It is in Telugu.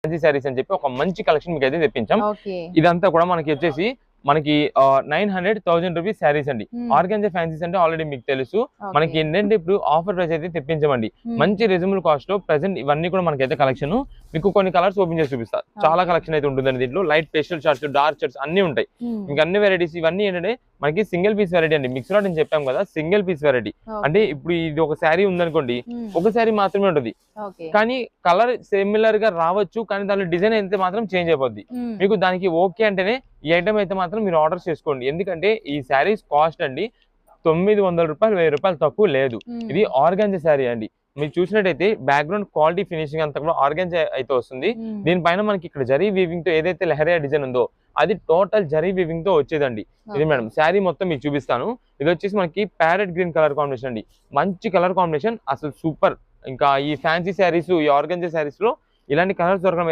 ఫ్యాన్సీ శారీస్ అని చెప్పి ఒక మంచి కలెక్షన్ మీకు అయితే తెప్పించాం. ఇదంతా కూడా మనకి వచ్చేసి మనకి 900,000 రూపీస్ శారీస్ అండి. ఆర్గాన్జా ఫ్యాన్సీస్ అంటే ఆల్రెడీ మీకు తెలుసు. మనకి ఏంటంటే ఇప్పుడు ఆఫర్ ప్రైస్ అయితే తెప్పించమండి. మంచి రీజనబుల్ కాస్ట్ లో ప్రెసెంట్ ఇవన్నీ కూడా మనకైతే కలెక్షన్ మీకు కొన్ని కలర్స్ ఓపెన్ చేసి చూపిస్తా. చాలా కలెక్షన్ అయితే ఉంటుందండి దీంట్లో. Light pastel shirts, dark shirts అన్ని ఉంటాయి. ఇంకా అన్ని వెరైటీస్ ఇవన్నీ ఏంటంటే మనకి సింగిల్ పీస్ వెరైటీ అండి. మిక్స్ లాట్ అని చెప్పాం కదా, సింగిల్ పీస్ వెరైటీ. అంటే ఇప్పుడు ఇది ఒక శారీ ఉందనుకోండి, ఒక శారీ మాత్రమే ఉంటుంది, కానీ కలర్ సిమిలర్ గా రావచ్చు, కానీ దాని డిజైన్ అయితే మాత్రం చేంజ్ అయిపోద్ది. మీకు దానికి ఓకే అంటేనే ఈ ఐటమ్ అయితే మాత్రం మీరు ఆర్డర్ చేసుకోండి. ఎందుకంటే ఈ శారీస్ కాస్ట్ అండి 900 రూపాయలు, 1000 రూపాయలు తక్కువ లేదు. ఇది ఆర్గాన్జా శారీ అండి. మీరు చూసినట్టయితే బ్యాక్గ్రౌండ్ క్వాలిటీ ఫినిషింగ్ అంతా కూడా ఆర్గాన్జా అయితే వస్తుంది. దీనిపైన మనకి ఇక్కడ జరీ వీవింగ్ తో ఏదైతే లెహరియా డిజైన్ ఉందో అది టోటల్ జరీ వీవింగ్ తో వచ్చేదండి. ఇది మేడం శారీ మొత్తం మీకు చూపిస్తాను. ఇది వచ్చేసి మనకి ప్యారెట్ గ్రీన్ కలర్ కాంబినేషన్ అండి. మంచి కలర్ కాంబినేషన్, అసలు సూపర్. ఇంకా ఈ ఫ్యాన్సీ శారీస్, ఈ ఆర్గాన్జా శారీస్ లో ఇలాంటి కలర్స్ దొరకడం